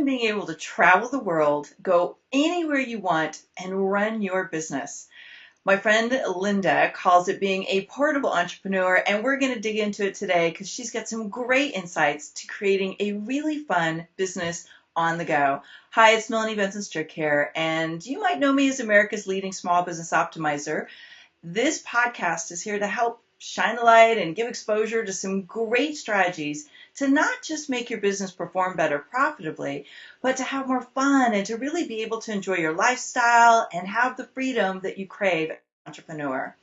Imagine being able to travel the world, go anywhere you want, and run your business. My friend Linda calls it being a portable entrepreneur, and we're going to dig into it today because she's got some great insights to creating a really fun business on the go. Hi, it's Melanie Benson here, and you might know me as America's leading small business optimizer. This podcast is here to help shine a light and give exposure to some great strategies to not just make your business perform better profitably, but to have more fun and to really be able to enjoy your lifestyle and have the freedom that you crave as an entrepreneur.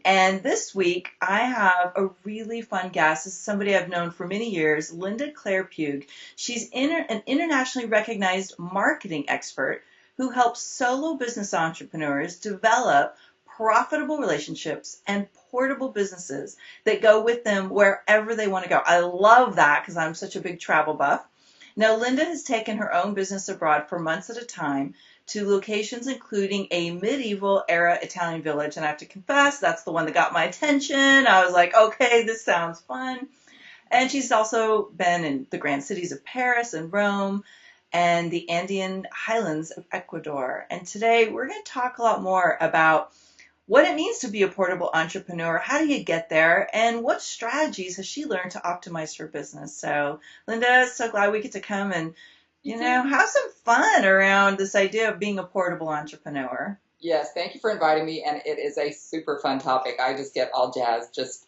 And this week, I have a really fun guest. This is somebody I've known for many years, Linda Claire Puig. She's an internationally recognized marketing expert who helps solo business entrepreneurs develop profitable relationships and portable businesses that go with them wherever they want to go. I love that because I'm such a big travel buff. Now, Linda has taken her own business abroad for months at a time to locations including a medieval era Italian village. And I have to confess, that's the one that got my attention. I was like, okay, this sounds fun. And she's also been in the grand cities of Paris and Rome and the Andean highlands of Ecuador. And today we're going to talk a lot more about what it means to be a portable entrepreneur, how do you get there, and what strategies has she learned to optimize her business. So, Linda, so glad we get to come and, have some fun around this idea of being a portable entrepreneur. Yes, thank you for inviting me, and it is a super fun topic. I just get all jazzed just,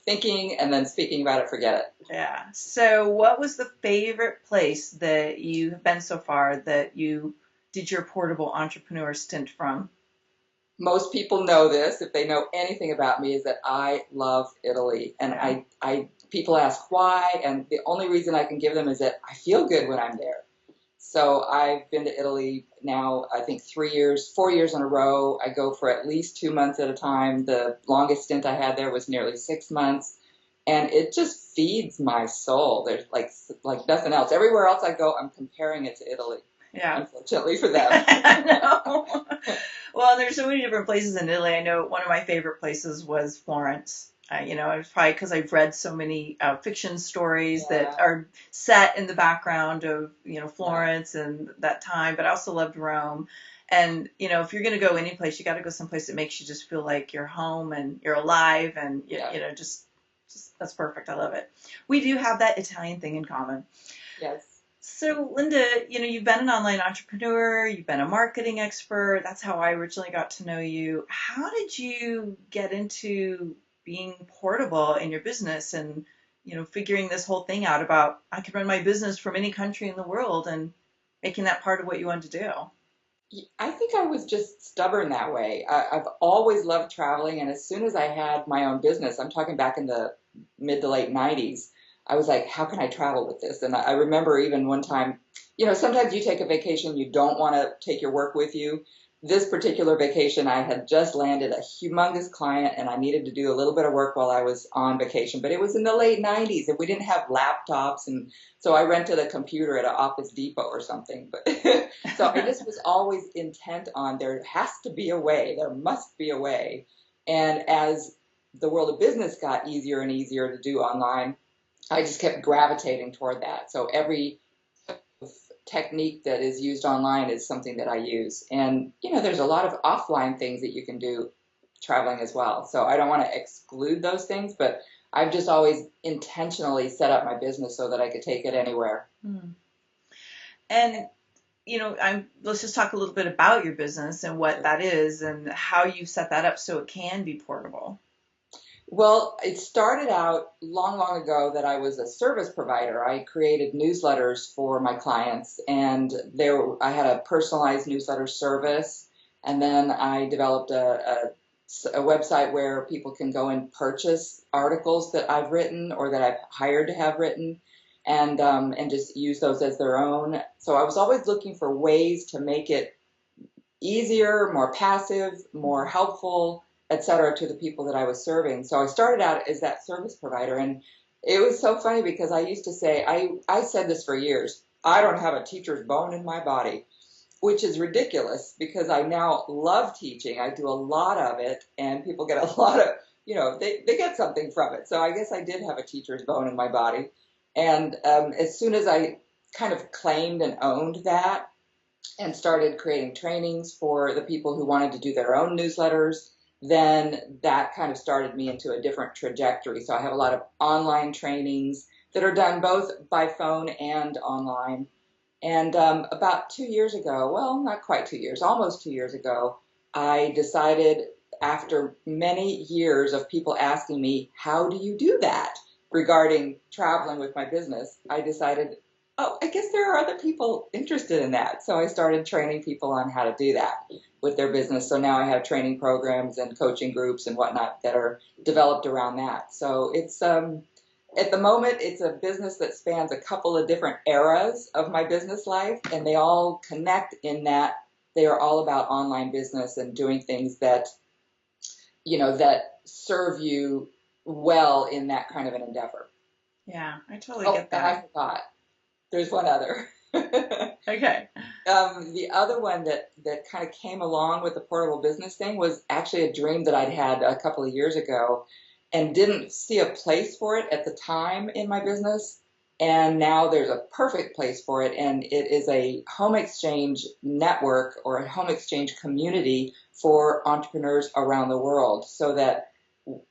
thinking and then speaking about it, forget it. Yeah. So what was the favorite place that you have been so far that you did your portable entrepreneur stint from? Most people know this, if they know anything about me, is that I love Italy. And I people ask why, and the only reason I can give them is that I feel good when I'm there. So I've been to Italy now, I think 4 years in a row. I go for at least 2 months at a time. The longest stint I had there was nearly 6 months. And it just feeds my soul. There's like nothing else. Everywhere else I go, I'm comparing it to Italy. Yeah. Unfortunately for them. No. Well, there's so many different places in Italy. I know one of my favorite places was Florence. It was probably because I've read so many fiction stories that are set in the background of, Florence and that time. But I also loved Rome. And, if you're going to go any place, you got to go someplace that makes you just feel like you're home and you're alive and, just that's perfect. I love it. We do have that Italian thing in common. Yes. So, Linda, you've been an online entrepreneur, you've been a marketing expert. That's how I originally got to know you. How did you get into being portable in your business and, figuring this whole thing out about I could run my business from any country in the world and making that part of what you wanted to do? I think I was just stubborn that way. I've always loved traveling, and as soon as I had my own business, I'm talking back in the mid to late 90s, I was like, how can I travel with this? And I remember even one time, sometimes you take a vacation, you don't want to take your work with you. This particular vacation, I had just landed a humongous client and I needed to do a little bit of work while I was on vacation, but it was in the late 90s and we didn't have laptops. And so I rented a computer at an Office Depot or something. But so I just was always intent on there has to be a way, there must be a way. And as the world of business got easier and easier to do online, I just kept gravitating toward that. So every technique that is used online is something that I use. And, there's a lot of offline things that you can do traveling as well. So I don't want to exclude those things, but I've just always intentionally set up my business so that I could take it anywhere. Hmm. And, let's just talk a little bit about your business and what that is and how you set that up so it can be portable. Well, it started out long, long ago that I was a service provider. I created newsletters for my clients, and I had a personalized newsletter service, and then I developed a website where people can go and purchase articles that I've written or that I've hired to have written, and just use those as their own. So I was always looking for ways to make it easier, more passive, more helpful, etc., to the people that I was serving. So I started out as that service provider, and it was so funny because I used to say, I said this for years, I don't have a teacher's bone in my body, which is ridiculous because I now love teaching. I do a lot of it, and people get a lot of, they get something from it. So I guess I did have a teacher's bone in my body. And as soon as I kind of claimed and owned that and started creating trainings for the people who wanted to do their own newsletters, then that kind of started me into a different trajectory. So I have a lot of online trainings that are done both by phone and online. And about 2 years ago, well, not quite 2 years, almost 2 years ago, I decided, after many years of people asking me, how do you do that regarding traveling with my business, I decided, oh, I guess there are other people interested in that. So I started training people on how to do that with their business. So now I have training programs and coaching groups and whatnot that are developed around that. So it's at the moment, it's a business that spans a couple of different eras of my business life, and they all connect in that they are all about online business and doing things that, that serve you well in that kind of an endeavor. Yeah, I totally Oh, get and I that. forgot. There's one other. Okay. The other one that kind of came along with the portable business thing was actually a dream that I'd had a couple of years ago and didn't see a place for it at the time in my business. And now there's a perfect place for it. And it is a home exchange network or a home exchange community for entrepreneurs around the world, so that,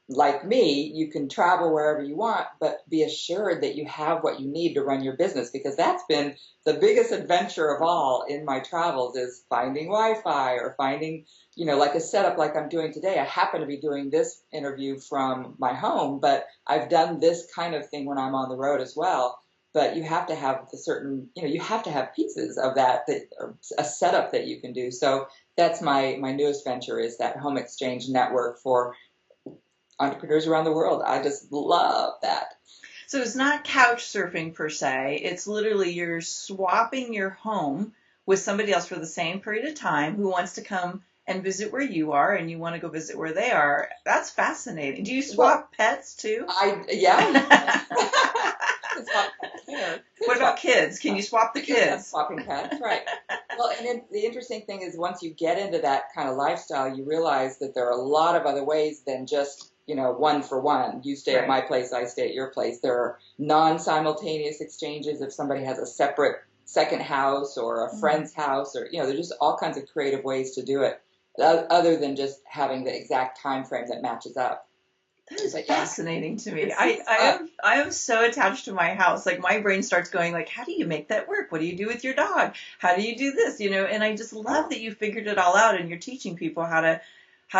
like me, you can travel wherever you want, but be assured that you have what you need to run your business, because that's been the biggest adventure of all in my travels, is finding Wi-Fi or finding, like a setup like I'm doing today. I happen to be doing this interview from my home, but I've done this kind of thing when I'm on the road as well. But you have to have you have to have pieces of that or a setup that you can do. So that's my newest venture, is that home exchange network for entrepreneurs around the world. I just love that. So it's not couch surfing per se. It's literally you're swapping your home with somebody else for the same period of time who wants to come and visit where you are, and you want to go visit where they are. That's fascinating. Do you swap pets too? Yeah. Swap pets there. What about kids? Can you swap the kids? Swapping pets, right. Well, and then the interesting thing is, once you get into that kind of lifestyle, you realize that there are a lot of other ways than just, one for one. You stay at my place, I stay at your place. There are non-simultaneous exchanges if somebody has a separate second house or a friend's house, or, there's just all kinds of creative ways to do it, other than just having the exact time frame that matches up. That is fascinating to me. I am so attached to my house. Like, my brain starts going like, how do you make that work? What do you do with your dog? How do you do this? And I just love that you figured it all out and you're teaching people how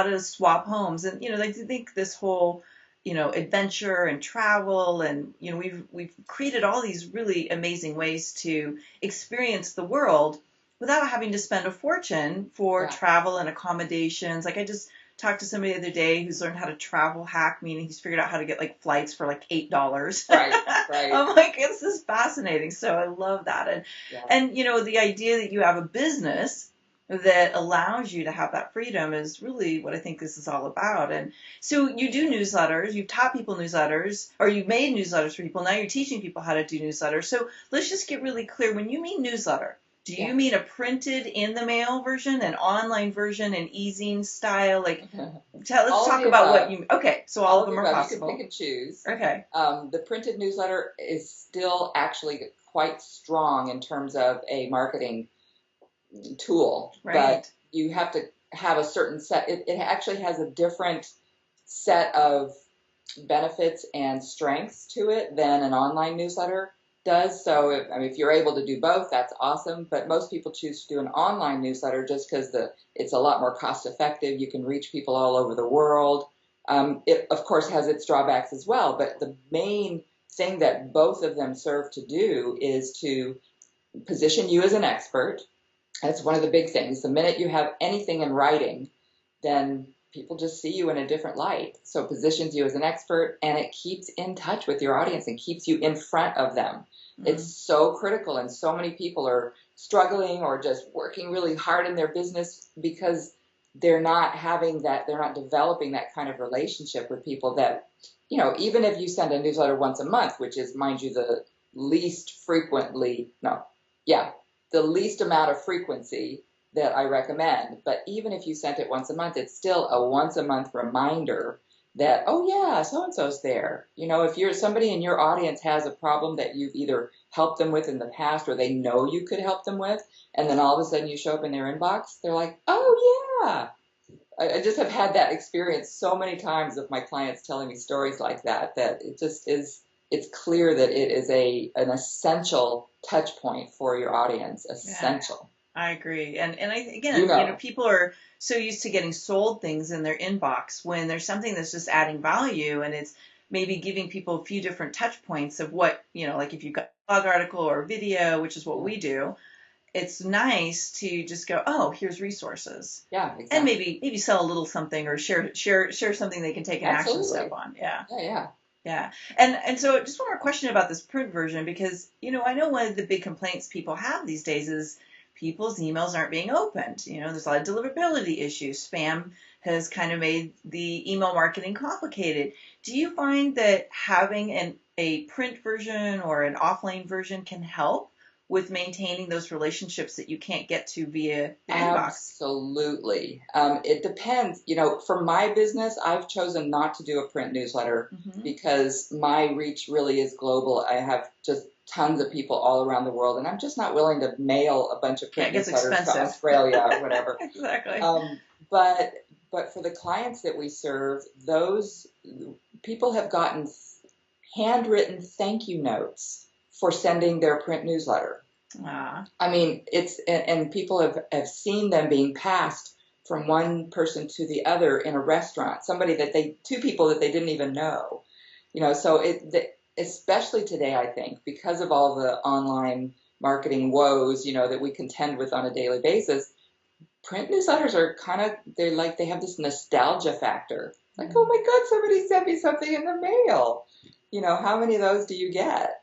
to swap homes. And I think this whole adventure and travel, and we've created all these really amazing ways to experience the world without having to spend a fortune for travel and accommodations. Like, I just talked to somebody the other day who's learned how to travel hack, meaning he's figured out how to get like flights for like $8. Right. I'm like, this is fascinating. So I love that. And the idea that you have a business that allows you to have that freedom is really what I think this is all about. And so you do newsletters, you've taught people newsletters, or you've made newsletters for people. Now you're teaching people how to do newsletters. So let's just get really clear. When you mean newsletter, do you mean a printed in the mail version, an online version, an e-zine style? Like, let's talk about what you. Okay, so all of them are possible. You can pick and choose. Okay. The printed newsletter is still actually quite strong in terms of a marketing tool, but you have to have a certain set. It actually has a different set of benefits and strengths to it than an online newsletter does. So if you're able to do both, that's awesome. But most people choose to do an online newsletter just because it's a lot more cost effective. You can reach people all over the world. It, of course, has its drawbacks as well. But the main thing that both of them serve to do is to position you as an expert. That's one of the big things. The minute you have anything in writing, then people just see you in a different light. So it positions you as an expert, and it keeps in touch with your audience and keeps you in front of them. It's so critical, and so many people are struggling or just working really hard in their business because they're not developing that kind of relationship with people that, even if you send a newsletter once a month, which is, mind you, the least amount of frequency that I recommend. But even if you sent it once a month, it's still a once a month reminder that, oh yeah, so and so's there. If you're somebody in your audience has a problem that you've either helped them with in the past or they know you could help them with, and then all of a sudden you show up in their inbox, they're like, oh yeah. I just have had that experience so many times of my clients telling me stories like that, that it just is, it's clear that it is an essential touch point for your audience, Yeah. essential. I agree. And You again, know, people are so used to getting sold things in their inbox when there's something that's just adding value and it's maybe giving people a few different touch points of what, like if you've got a blog article or a video, which is what yeah, we do, it's nice to just go, oh, here's resources. yeah, And exactly. maybe sell a little something or share something they can take an action step Absolutely. on. Yeah. Yeah, yeah. Yeah. And so just one more question about this print version because, I know one of the big complaints people have these days is people's emails aren't being opened. There's a lot of deliverability issues. Spam has kind of made the email marketing complicated. Do you find that having a print version or an offline version can help with maintaining those relationships that you can't get to via the inbox? Absolutely. It depends. For my business, I've chosen not to do a print newsletter Mm-hmm. because my reach really is global. I have just tons of people all around the world, and I'm just not willing to mail a bunch of Yeah, it print gets newsletters to expensive. Australia or whatever. Exactly. Um, but but for the clients that we serve, those people have gotten handwritten thank you notes for sending their print newsletter. Ah, I mean, and people have seen them being passed from one person to the other in a restaurant, two people that they didn't even know. So especially today, I think, because of all the online marketing woes, that we contend with on a daily basis, print newsletters are they have this nostalgia factor. Like, oh my God, somebody sent me something in the mail. How many of those do you get?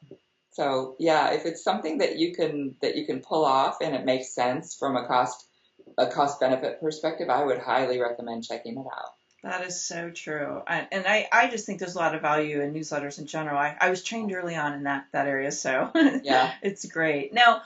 So yeah, if it's something that you can pull off and it makes sense from a cost benefit perspective, I would highly recommend checking it out. that is so true. And I just think there's a lot of value in newsletters in general. I was trained early on in that area, so Yeah. it's great. Now,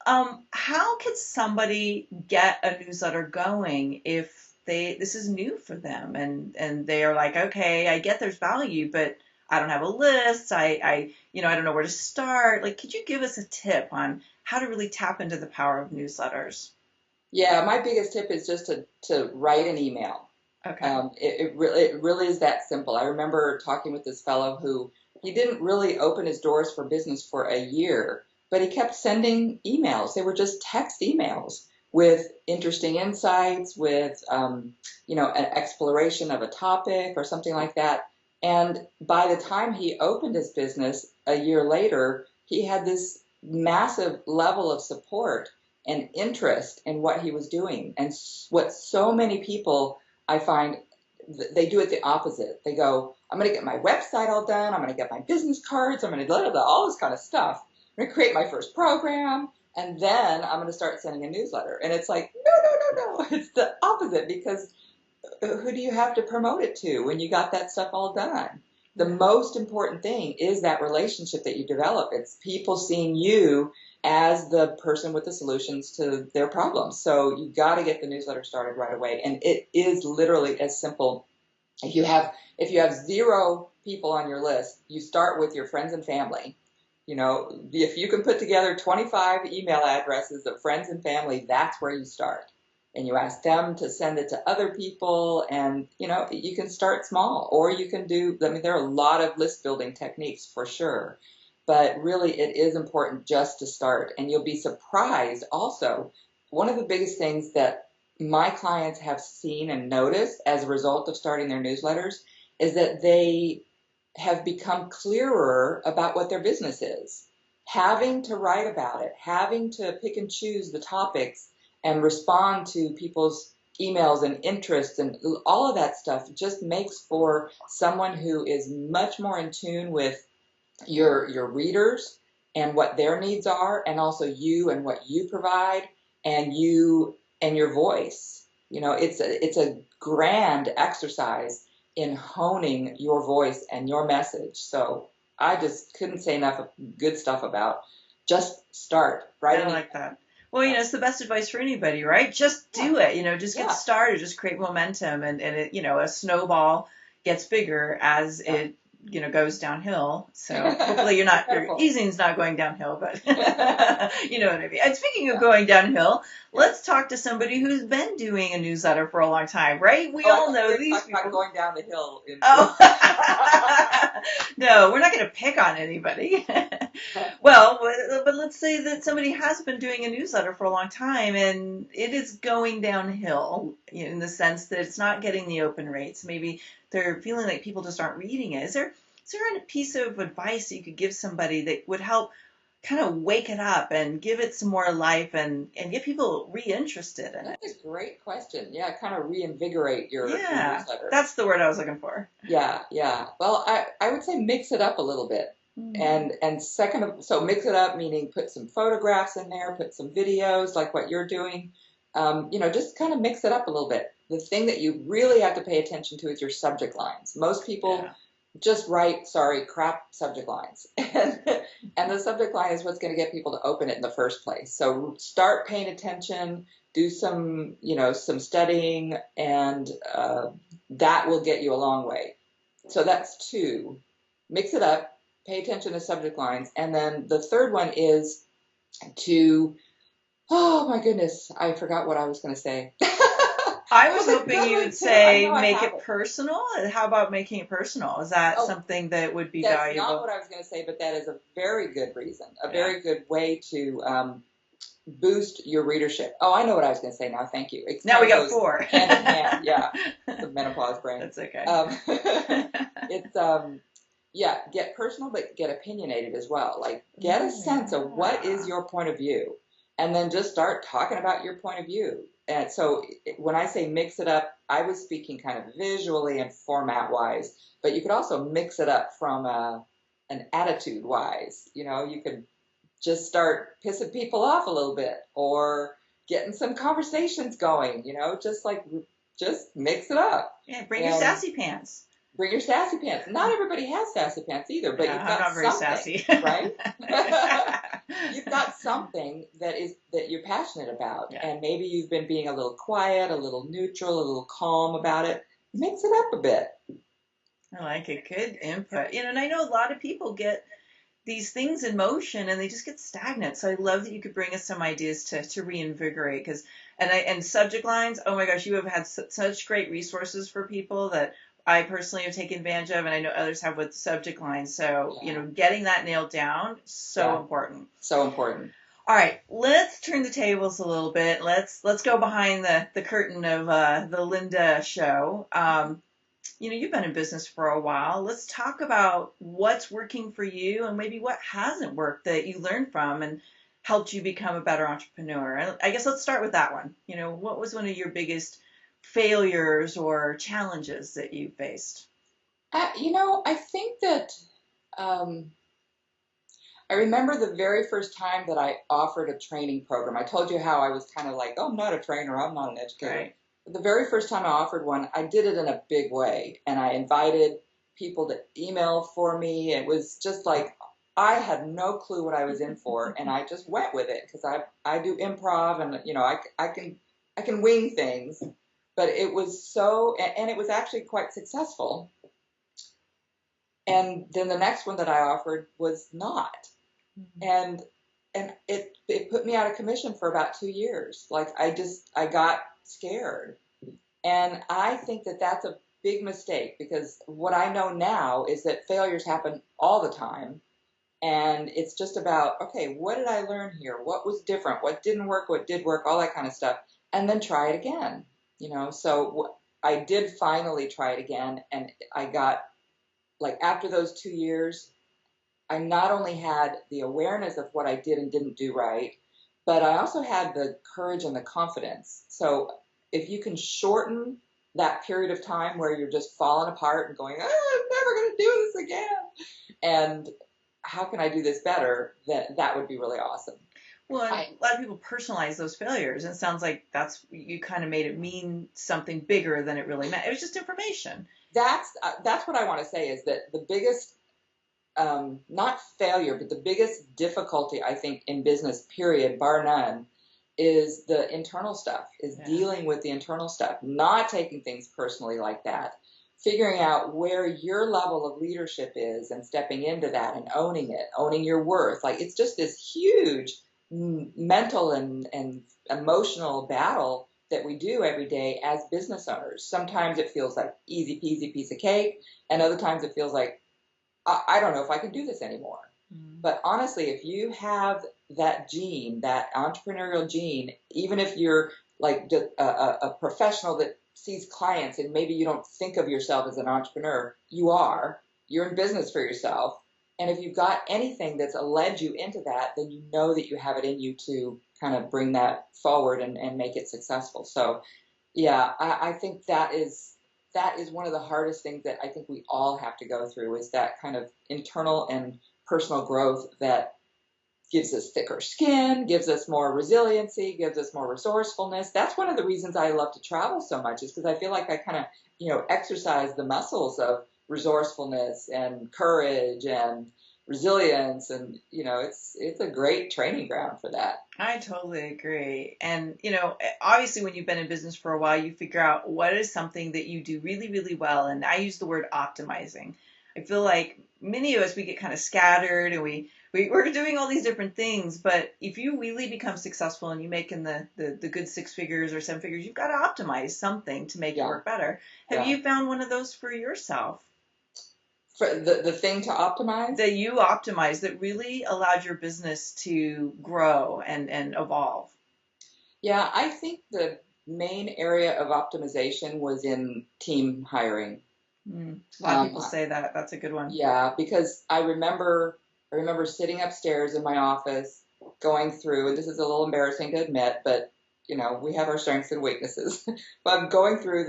how could somebody get a newsletter going if this is new for them and they are like, okay, I get there's value, but I don't have a list. I don't know where to start. Like, could you give us a tip on how to really tap into the power of newsletters? Yeah, my biggest tip is just to write an email. Okay. It really is that simple. I remember talking with this fellow who he didn't really open his doors for business for a year, but he kept sending emails. They were just text emails with interesting insights, with an exploration of a topic or something like that. And by the time he opened his business a year later, he had this massive level of support and interest in what he was doing. And what so many people I find they do it the opposite. They go, I'm going to get my website all done. I'm going to get my business cards. I'm going to blah, blah, all this kind of stuff. I'm going to create my first program. And then I'm going to start sending a newsletter. And it's like, no, no, no, no. It's the opposite because who do you have to promote it to when you got that stuff all done? The most important thing is that relationship that you develop. It's people seeing you as the person with the solutions to their problems. So you got to get the newsletter started right away. And it is literally as simple. If you have 0 people on your list, you start with your friends and family. If you can put together 25 email addresses of friends and family, that's where you start. And you ask them to send it to other people, and you can start small, or you can do. I mean, there are a lot of list building techniques for sure, but really, it is important just to start, and you'll be surprised. Also, one of the biggest things that my clients have seen and noticed as a result of starting their newsletters is that they have become clearer about what their business is. Having to write about it, having to pick and choose the topics and respond to people's emails and interests and all of that stuff just makes for someone who is much more in tune with your readers and what their needs are, and also you and what you provide, and you and your voice. It's a grand exercise in honing your voice and your message. So I just couldn't say enough good stuff about just start I writing. like that. Well, Yeah, it's the best advice for anybody, right? Just yeah, do it. Just get yeah, started, just create momentum and a snowball gets bigger as it goes downhill. So hopefully your easing's not going downhill, but you know what I mean. And speaking of going downhill, let's talk to somebody who's been doing a newsletter for a long time, right? We all know these people. About going down the hill. No, we're not going to pick on anybody. Well, but let's say that somebody has been doing a newsletter for a long time and it is going downhill in the sense that it's not getting the open rates. Maybe they're feeling like people just aren't reading it. Is there a piece of advice that you could give somebody that would help kind of wake it up and give it some more life and get people reinterested in it? That's a great question. Yeah, kind of reinvigorate your newsletter. That's the word I was looking for. Yeah. Well, I would say mix it up a little bit. And so mix it up, meaning put some photographs in there, put some videos like what you're doing. Just kind of mix it up a little bit. The thing that you really have to pay attention to is your subject lines. Most people just write, crap subject lines. And the subject line is what's going to get people to open it in the first place. So start paying attention, do some studying, and that will get you a long way. So that's 2. Mix it up. Pay attention to subject lines. And then the third one is oh my goodness, I forgot what I was going to say. I was hoping you would say make it personal. How about making it personal? Is that something that would be valuable? That's not what I was going to say, but that is a very good reason, very good way to boost your readership. Oh, I know what I was going to say now. Thank you. Now we got 4. Hand in hand. Yeah, the menopause brain. That's okay. Get personal, but get opinionated as well. Like, get a sense of what is your point of view, and then just start talking about your point of view. And so when I say mix it up, I was speaking kind of visually and format-wise, but you could also mix it up from an attitude-wise. You could just start pissing people off a little bit or getting some conversations going, just mix it up. Yeah, bring your sassy pants. Bring your sassy pants. Not everybody has sassy pants either, but you've got I'm not very sassy, right? You've got something that you're passionate about, and maybe you've been being a little quiet, a little neutral, a little calm about it. Mix it up a bit. I like it. Good input. And I know a lot of people get these things in motion and they just get stagnant. So I love that you could bring us some ideas to reinvigorate. And subject lines. Oh my gosh, you have had such great resources for people that I personally have taken advantage of, and I know others have with subject lines. So, getting that nailed down, so important. So important. All right, let's turn the tables a little bit. Let's go behind the curtain of the Linda show. You've been in business for a while. Let's talk about what's working for you and maybe what hasn't worked that you learned from and helped you become a better entrepreneur. And I guess let's start with that one. What was one of your biggest failures or challenges that you faced? I think that I remember the very first time that I offered a training program. I told you how I was kind of like, oh, I'm not a trainer, I'm not an educator. Right. But the very first time I offered one, I did it in a big way, and I invited people to email for me. It was just like I had no clue what I was in for, and I just went with it because I do improv, and I can wing things. But it was and it was actually quite successful. And then the next one that I offered was not. Mm-hmm. And it put me out of commission for about 2 years. Like I got scared. And I think that that's a big mistake, because what I know now is that failures happen all the time. And it's just about, okay, what did I learn here? What was different? What didn't work? What did work? All that kind of stuff. And then try it again. So I did finally try it again, and I got, after those 2 years, I not only had the awareness of what I did and didn't do right, but I also had the courage and the confidence. So if you can shorten that period of time where you're just falling apart and going, I'm never going to do this again, and how can I do this better, then that would be really awesome. Well, a lot of people personalize those failures, and it sounds like you kind of made it mean something bigger than it really meant. It was just information. That's what I want to say is that the biggest, not failure, but the biggest difficulty, I think, in business, period, bar none, is the internal stuff, is dealing with the internal stuff, not taking things personally like that, figuring out where your level of leadership is and stepping into that and owning it, owning your worth. Like it's just this huge mental and emotional battle that we do every day as business owners. Sometimes it feels like easy peasy piece of cake, and other times it feels like I don't know if I can do this anymore. But honestly, if you have that gene, that entrepreneurial gene, even if you're like a professional that sees clients and maybe you don't think of yourself as an entrepreneur, you are. You're in business for yourself. And if you've got anything that's led you into that, then you know that you have it in you to kind of bring that forward and make it successful. So, yeah, I think that is one of the hardest things that I think we all have to go through is that kind of internal and personal growth that gives us thicker skin, gives us more resiliency, gives us more resourcefulness. That's one of the reasons I love to travel so much is because I feel like I kind of, exercise the muscles of resourcefulness and courage and resilience. And, it's a great training ground for that. I totally agree. And, obviously when you've been in business for a while, you figure out what is something that you do really, really well. And I use the word optimizing. I feel like many of us, we get kind of scattered and we're doing all these different things. But if you really become successful and you make in the good 6 figures or 7 figures, you've got to optimize something to make it work better. Have you found one of those for yourself? For the thing to optimize? That you optimized that really allowed your business to grow and evolve? Yeah, I think the main area of optimization was in team hiring. A lot of people say that. That's a good one. Yeah, because I remember sitting upstairs in my office going through, and this is a little embarrassing to admit, but we have our strengths and weaknesses. But I'm going through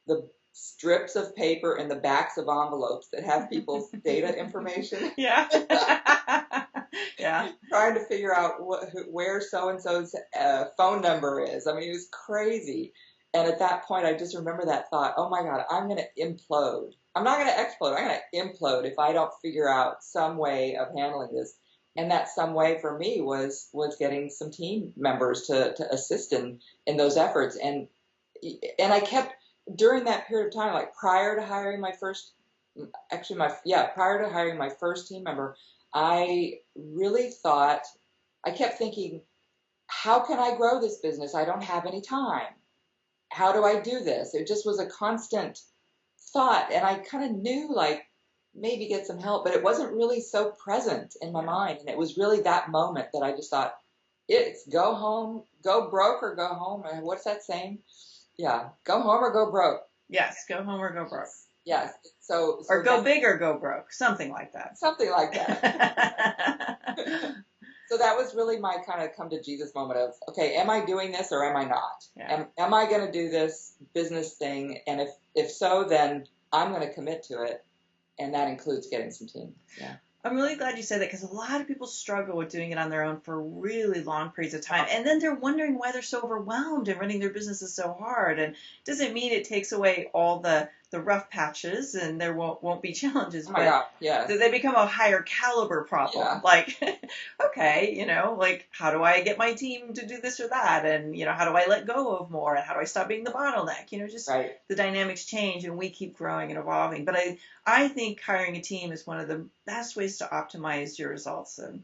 the strips of paper and the backs of envelopes that have people's data information. Yeah. Yeah. Trying to figure out where so-and-so's phone number is. I mean, it was crazy. And at that point, I just remember that thought, oh my God, I'm going to implode. I'm not going to explode. I'm going to implode if I don't figure out some way of handling this. And that some way for me was getting some team members to assist in those efforts. And I kept, during that period of time, like prior to hiring my first team member, I really thought, I kept thinking, how can I grow this business? I don't have any time. How do I do this? It just was a constant thought. And I kind of knew, like, maybe get some help, but it wasn't really so present in my mind. And it was really that moment that I just thought, it's go home, go broke or go home. And what's that saying? Yeah, go home or go broke. Yes, go home or go broke. Yes. So or go big or go broke, something like that. Something like that. So that was really my kind of come to Jesus moment of, okay, am I doing this or am I not? Yeah. Am I going to do this business thing? And if so, then I'm going to commit to it. And that includes getting some team. Yeah. I'm really glad you said that because a lot of people struggle with doing it on their own for really long periods of time. And then they're wondering why they're so overwhelmed and running their businesses so hard. And it doesn't mean it takes away all the rough patches and there won't be challenges. Oh my God, yes. They become a higher caliber problem. Yeah. Like, okay, like how do I get my team to do this or that? And, how do I let go of more? And how do I stop being the bottleneck? Just right. The dynamics change and we keep growing and evolving. But I think hiring a team is one of the best ways to optimize your results. And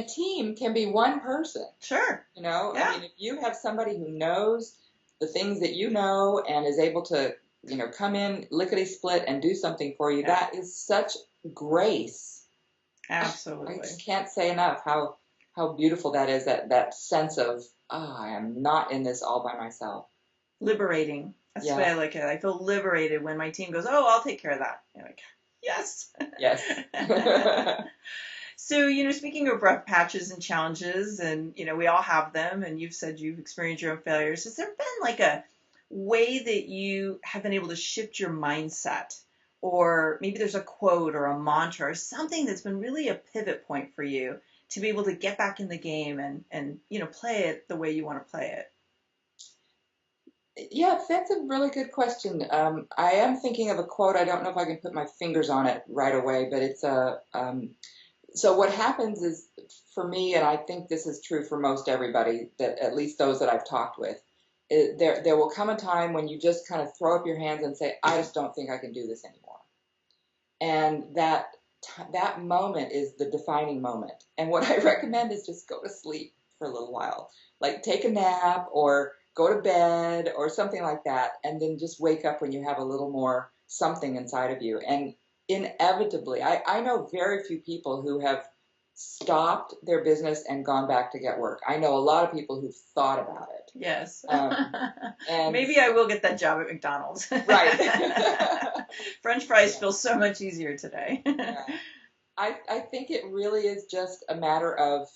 team can be one person. Sure. Yeah. I mean, if you have somebody who knows the things that you know and is able to, come in lickety-split and do something for you, that is such grace. Absolutely. I just can't say enough how beautiful that is, that sense of, I am not in this all by myself. Liberating. That's the way I look at it. I feel liberated when my team goes, oh, I'll take care of that. You're like, yes. Yes. So, speaking of rough patches and challenges, and, we all have them, and you've said you've experienced your own failures. Has there been like a way that you have been able to shift your mindset? Or maybe there's a quote or a mantra or something that's been really a pivot point for you to be able to get back in the game and play it the way you want to play it? Yeah, that's a really good question. I am thinking of a quote. I don't know if I can put my fingers on it right away, but it's so what happens is, for me, and I think this is true for most everybody, that at least those that I've talked with, there will come a time when you just kind of throw up your hands and say, I just don't think I can do this anymore. And that moment is the defining moment. And what I recommend is just go to sleep for a little while, like take a nap or go to bed or something like that, and then just wake up when you have a little more something inside of you. And inevitably, I know very few people who have stopped their business and gone back to get work. I know a lot of people who've thought about it. Yes. And Maybe I will get that job at McDonald's. right. French fries Yeah. feel so much easier today. Yeah. I think it really is just a matter of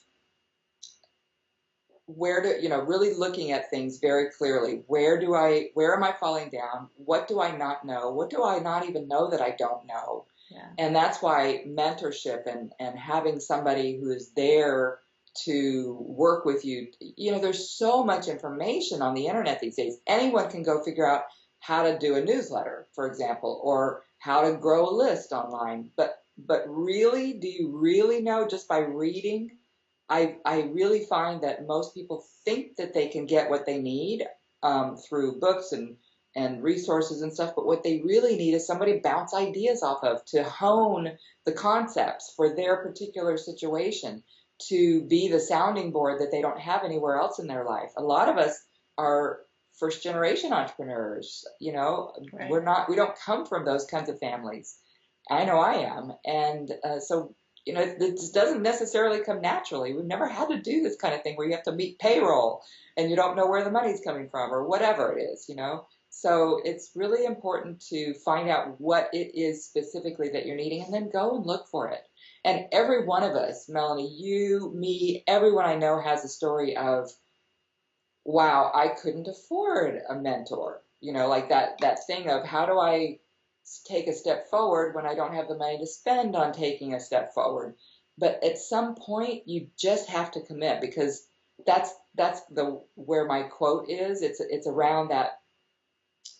where to, really looking at things very clearly. Where am I falling down? What do I not know? What do I not even know that I don't know? Yeah. And that's why mentorship and having somebody who is there to work with you, there's so much information on the internet these days. Anyone can go figure out how to do a newsletter, for example, or how to grow a list online. But really, do you really know just by reading? I really find that most people think that they can get what they need through books and resources and stuff, but what they really need is somebody to bounce ideas off of, to hone the concepts for their particular situation, to be the sounding board that they don't have anywhere else in their life. A lot of us are first generation entrepreneurs. Right. We don't come from those kinds of families. I know I am. And so it just doesn't necessarily come naturally. We've never had to do this kind of thing where you have to meet payroll and you don't know where the money's coming from or whatever it is. So it's really important to find out what it is specifically that you're needing and then go and look for it. And every one of us, Melanie, you, me, everyone I know has a story of, wow, I couldn't afford a mentor. Like that thing of how do I take a step forward when I don't have the money to spend on taking a step forward. But at some point, you just have to commit, because that's the where my quote is. It's around that.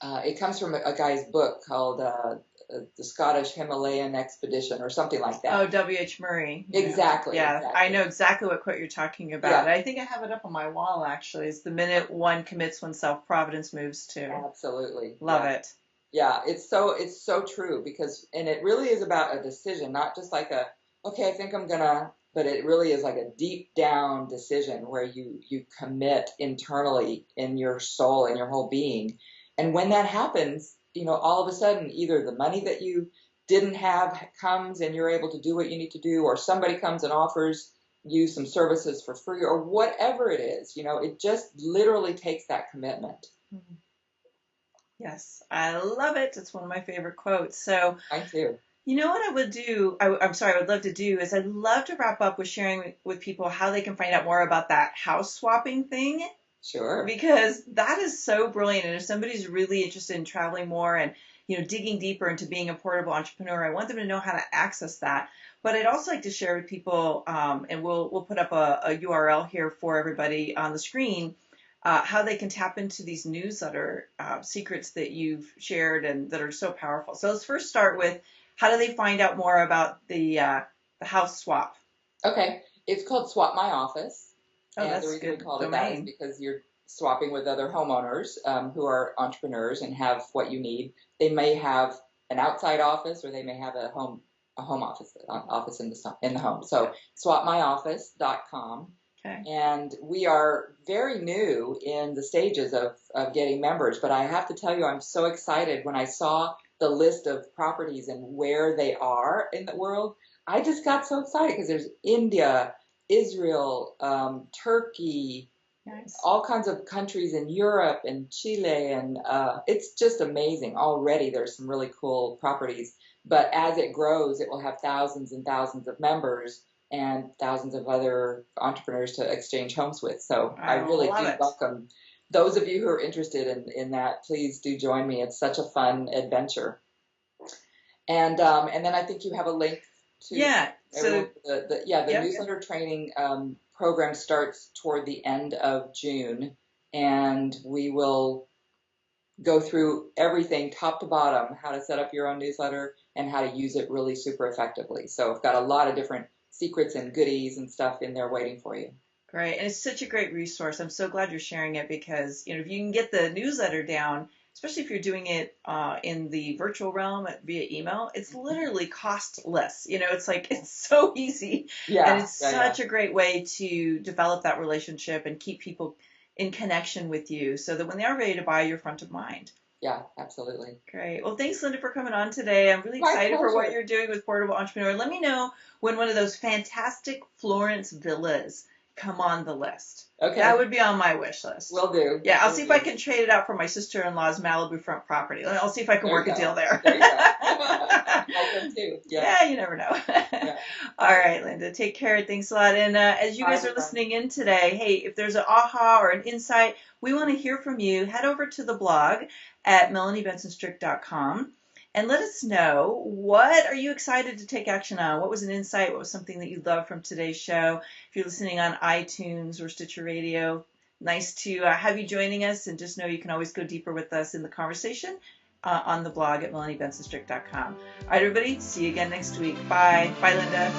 It comes from a guy's book called The Scottish Himalayan Expedition or something like Oh, that. W.H. Murray. Exactly, Yeah, I exactly. know exactly what quote you're talking about. Yeah, I think I have it up on my wall, actually. It's the minute one commits oneself, Providence moves too. absolutely. Love Yeah. it. Yeah, it's so true, because and it really is about a decision, not just like okay, I think I'm gonna, but it really is like a deep down decision where you commit internally in your soul and your whole being. And when that happens, all of a sudden either the money that you didn't have comes and you're able to do what you need to do, or somebody comes and offers you some services for free, or whatever it is, it just literally takes that commitment. Mhm. Yes, I love it. It's one of my favorite quotes. So, I too. you know what I would do? I'm sorry, I would love to do is I'd love to wrap up with sharing with people how they can find out more about that house swapping thing, Sure. because that is so brilliant. And if somebody's really interested in traveling more and digging deeper into being a portable entrepreneur, I want them to know how to access that. But I'd also like to share with people, and we'll put up a URL here for everybody on the screen, how they can tap into these newsletter secrets that you've shared and that are so powerful. So let's first start with how do they find out more about the house swap? Okay. It's called Swap My Office. Oh, And the that's a reason we good called it that is domain. because you're swapping with other homeowners who are entrepreneurs and have what you need. They may have an outside office, or they may have a home office in the home. So swapmyoffice.com. Okay. And we are very new in the stages of getting members. But I have to tell you, I'm so excited when I saw the list of properties and where they are in the world. I just got so excited because there's India, Israel, Turkey, Nice. all kinds of countries in Europe and Chile, and it's just amazing. Already there's some really cool properties, but as it grows, it will have thousands and thousands of members and thousands of other entrepreneurs to exchange homes with. So I I really love do it. welcome those of you who are interested in that. Please do join me. It's such a fun adventure. And then I think you have a link to Yeah. everyone. So, The yep. newsletter training program starts toward the end of June, and we will go through everything top to bottom, how to set up your own newsletter and how to use it really super effectively. So I've got a lot of different secrets and goodies and stuff in there waiting for you. Great. And it's such a great resource. I'm so glad you're sharing it because, if you can get the newsletter down, especially if you're doing it in the virtual realm via email, it's literally costless. It's like it's so easy. And Yeah, it's yeah, yeah. such a great way to develop that relationship and keep people in connection with you so that when they are ready to buy, you're front of mind. Yeah, absolutely. Great. Well, thanks, Linda, for coming on today. I'm really My excited for what pleasure. you're doing with Portable Entrepreneur. Let me know when one of those fantastic Florence villas come on the list. That Okay, would be on my wish list. will do. Yeah, I'll Will see if I do. can trade it out for my sister-in-law's Malibu front property. I'll see if I can There you work a go. deal there. There you go. I can too. Yeah, Yeah, you never know. yeah. All right, Linda, take care. Thanks a lot. And as you Bye, guys are everyone. listening in today, hey, if there's an aha or an insight, we want to hear from you. Head over to the blog at melaniebensonstrick.com and let us know, what are you excited to take action on? What was an insight? What was something that you loved from today's show? If you're listening on iTunes or Stitcher Radio, nice to have you joining us, and just know you can always go deeper with us in the conversation on the blog at melaniebensonstrick.com. All right, everybody, see you again next week. Bye. Bye, Linda.